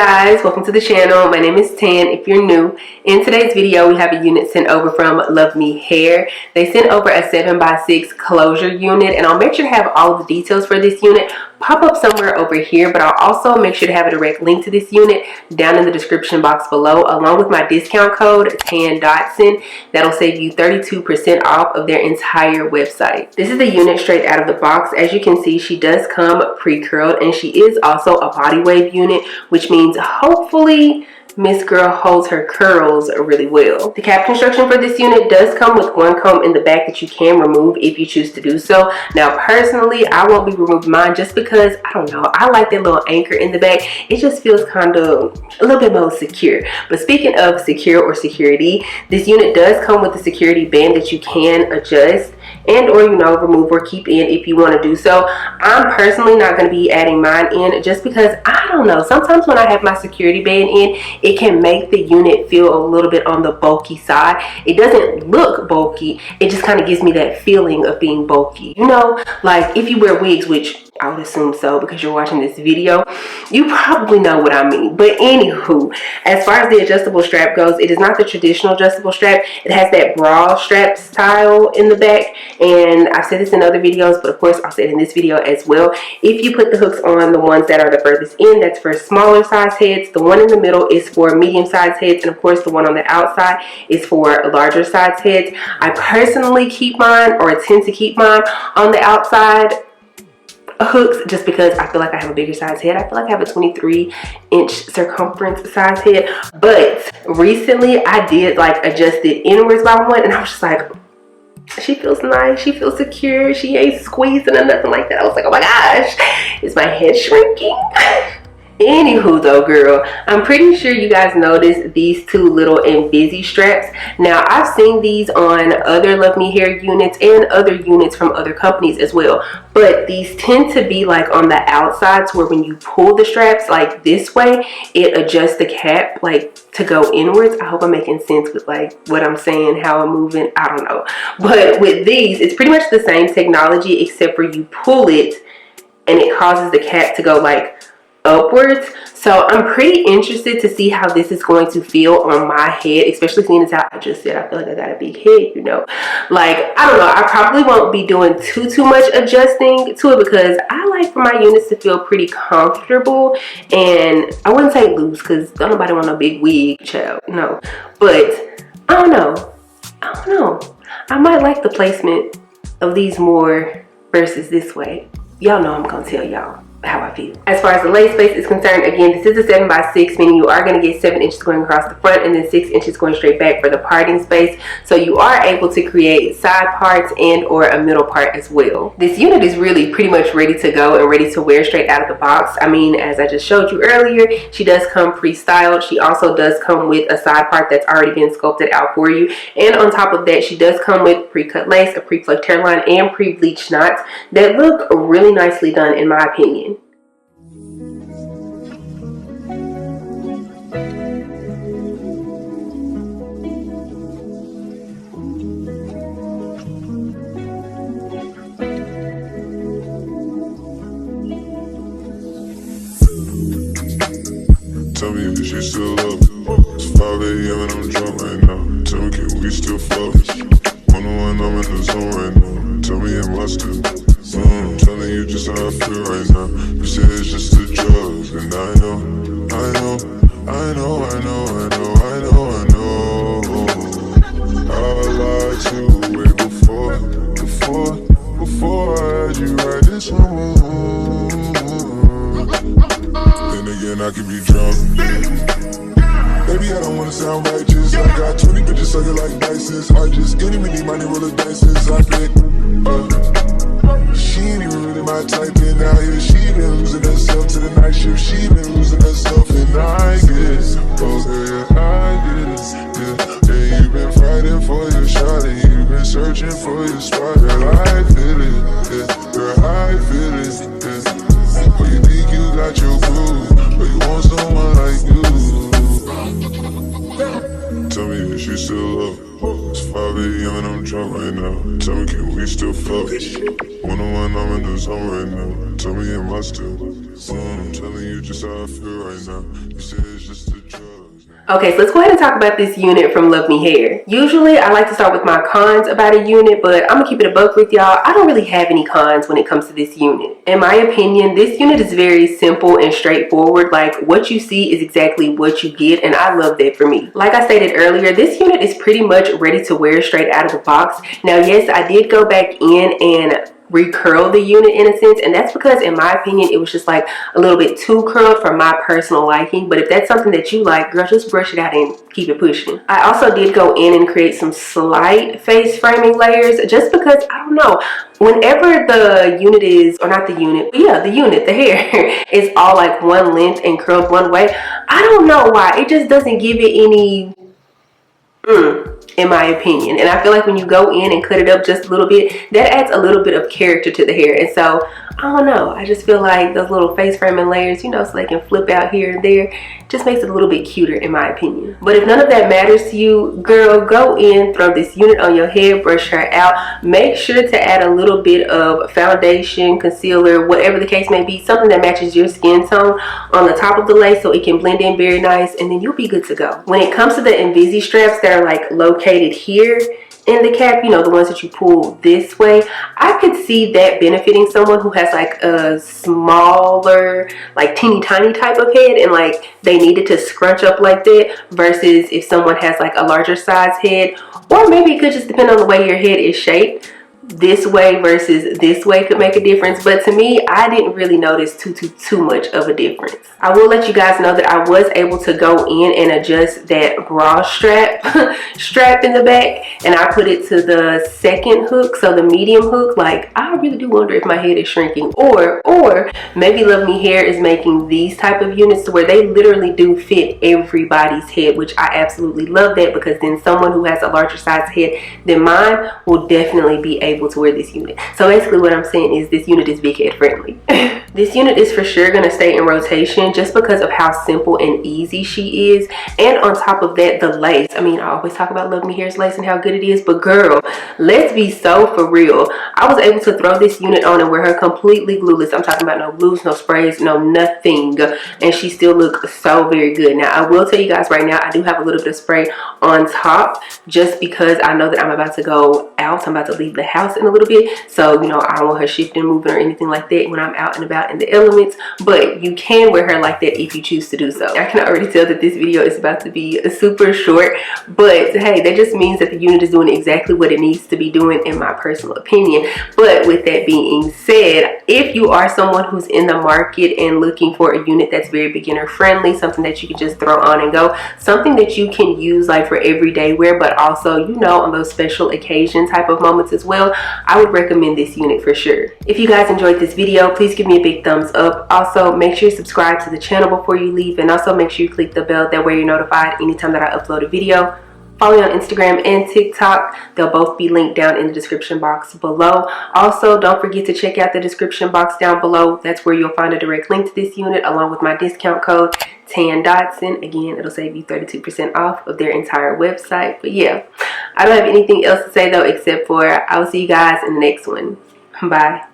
guys, welcome to the channel. My name is Tan if you're new. In today's video we have a unit sent over from LuvMe Hair. They sent over a 7x6 closure unit, and I'll make sure to have all of the details for this unit pop up somewhere over here, but I'll also make sure to have a direct link to this unit down in the description box below, along with my discount code TANDOTSON. That'll save you 32% off of their entire website. This is the unit straight out of the box. As you can see, she does come pre-curled, and she is also a body wave unit, which means hopefully Miss Girl holds her curls really well. The cap construction for this unit does come with one comb in the back that you can remove if you choose to do so. Now personally, I won't be removing mine just because, I don't know, I like that little anchor in the back. It just feels kind of a little bit more secure. But speaking of secure or security, this unit does come with a security band that you can adjust and or remove or keep in if you want to do so. I'm personally not going to be adding mine in just because, I don't know, sometimes when I have my security band in, it can make the unit feel a little bit on the bulky side. It doesn't look bulky, it just kind of gives me that feeling of being bulky. You know, like if you wear wigs, which I would assume so because you're watching this video, you probably know what I mean. But anywho, as far as the adjustable strap goes, it is not the traditional adjustable strap. It has that bra strap style in the back, and I've said this in other videos, but of course I'll say it in this video as well. If you put the hooks on the ones that are the furthest in, that's for smaller size heads. The one in the middle is for medium size heads, and of course the one on the outside is for larger size heads. I personally keep mine, or tend to keep mine, on the outside hooks just because I feel like I have a bigger size head. I feel like I have a 23-inch circumference size head. But recently I did like adjust it inwards by one, and I was just like, she feels nice, she feels secure, she ain't squeezing or nothing like that. I was like, oh my gosh, is my head shrinking? Anywho though, girl, I'm pretty sure you guys noticed these two little and busy straps. Now I've seen these on other LuvMe hair units and other units from other companies as well, but these tend to be like on the outsides where when you pull the straps like this way, it adjusts the cap like to go inwards. I hope I'm making sense with like what I'm saying, how I'm moving, I don't know. But with these, it's pretty much the same technology except for you pull it and it causes the cap to go like upwards. So I'm pretty interested to see how this is going to feel on my head, especially seeing as how I just said I feel like I got a big head, you know. Like, I don't know, I probably won't be doing too much adjusting to it because I like for my units to feel pretty comfortable, and I wouldn't say loose because don't nobody want a big wig, child, no. But I don't know, I might like the placement of these more versus this way. Y'all know I'm gonna tell y'all how I feel. As far as the leg space is concerned, again, this is a 7x6, meaning you are going to get 7 inches going across the front and then 6 inches going straight back for the parting space. So you are able to create side parts and or a middle part as well. This unit is really pretty much ready to go and ready to wear straight out of the box. I mean, as I just showed you earlier, she does come pre-styled. She also does come with a side part that's already been sculpted out for you. And on top of that, she does come with pre-cut lace, a pre-plucked hairline, and pre-bleached knots that look really nicely done in my opinion. Tell me if you still love me. It's 5 a.m. and I'm drunk right now. Tell me, can we still fuck? 101, I'm in the zone right now. Tell me, am I still? I'm telling you just how I feel right now. You say it's just the drugs, and I know. I lied to you way before I had you right this home. Then again, I can be drunk. Baby, I don't wanna sound righteous. I got 20 bitches sucking like dices. I just any mini money roll the dices. I pick. She ain't even really my type, and out here she been losing herself to the night shift. She been losing herself, and I get it. Oh yeah, I get it. Yeah, and you been fighting for your shot, and you been searching for your spot. Girl, I feel it. Yeah, girl, I feel it. Yeah. Oh, you think you got your groove, but you want someone like you. Tell me if you still love me. It's 5 a.m. and I'm drunk right now. Tell me, can we still fuck? 101, I'm in the zone right now. Tell me, am I still? I'm telling you just how I feel right now. You say it's just the drugs. Okay, so let's go ahead and talk about this unit from LuvMe Hair. Usually I like to start with my cons about a unit, but I'm gonna keep it a buck with y'all. I don't really have any cons when it comes to this unit. In my opinion, this unit is very simple and straightforward. Like, what you see is exactly what you get, and I love that for me. Like I stated earlier, this unit is pretty much ready to wear straight out of the box. Now, yes, I did go back in and recurl the unit in a sense, and that's because in my opinion it was just like a little bit too curled for my personal liking. But if that's something that you like, girl, just brush it out and keep it pushing. I also did go in and create some slight face framing layers, just because I don't know, whenever the unit is, or not the unit, but yeah, the unit, the hair is all like one length and curled one way, I don't know why, it just doesn't give it any in my opinion. And I feel like when you go in and cut it up just a little bit, that adds a little bit of character to the hair. And so I don't know, I just feel like those little face framing layers, you know, so they can flip out here and there, just makes it a little bit cuter in my opinion. But if none of that matters to you, girl, go in, throw this unit on your head, brush her out. Make sure to add a little bit of foundation, concealer, whatever the case may be, something that matches your skin tone on the top of the lace so it can blend in very nice, and then you'll be good to go. When it comes to the Invisi straps that are like located here in the cap, you know, the ones that you pull this way, I could see that benefiting someone who has like a smaller, like teeny tiny type of head, and like they needed to scrunch up like that, versus if someone has like a larger size head. Or maybe it could just depend on the way your head is shaped. This way versus this way could make a difference, but to me, I didn't really notice too much of a difference. I will let you guys know that I was able to go in and adjust that bra strap in the back, and I put it to the second hook, so the medium hook. Like, I really do wonder if my head is shrinking, or maybe LuvMe Hair is making these type of units to where they literally do fit everybody's head, which I absolutely love that, because then someone who has a larger size head than mine will definitely be able to wear this unit. So basically what I'm saying is this unit is big head friendly. This unit is for sure going to stay in rotation just because of how simple and easy she is. And on top of that, the lace. I mean, I always talk about LuvMe Hair's lace and how good it is, but girl, let's be so for real. I was able to throw this unit on and wear her completely glueless. I'm talking about no glues, no sprays, no nothing, and she still looks so very good. Now, I will tell you guys right now, I do have a little bit of spray on top just because I know that I'm about to go out. I'm about to leave the house in a little bit, so you know, I don't want her shifting, moving, or anything like that when I'm out and about in the elements. But you can wear her like that if you choose to do so. I can already tell that this video is about to be super short, but hey, that just means that the unit is doing exactly what it needs to be doing in my personal opinion. But with that being said, if you are someone who's in the market and looking for a unit that's very beginner friendly, something that you can just throw on and go, something that you can use like for everyday wear, but also, you know, on those special occasion type of moments as well, I would recommend this unit for sure. If you guys enjoyed this video, please give me a big thumbs up. Also, make sure you subscribe to the channel before you leave, and also make sure you click the bell, that way you're notified anytime that I upload a video. Follow me on Instagram and TikTok. They'll both be linked down in the description box below. Also, don't forget to check out the description box down below. That's where you'll find a direct link to this unit along with my discount code TAN-DODSON. Again, it'll save you 32% off of their entire website. But yeah, I don't have anything else to say though, except for I will see you guys in the next one. Bye.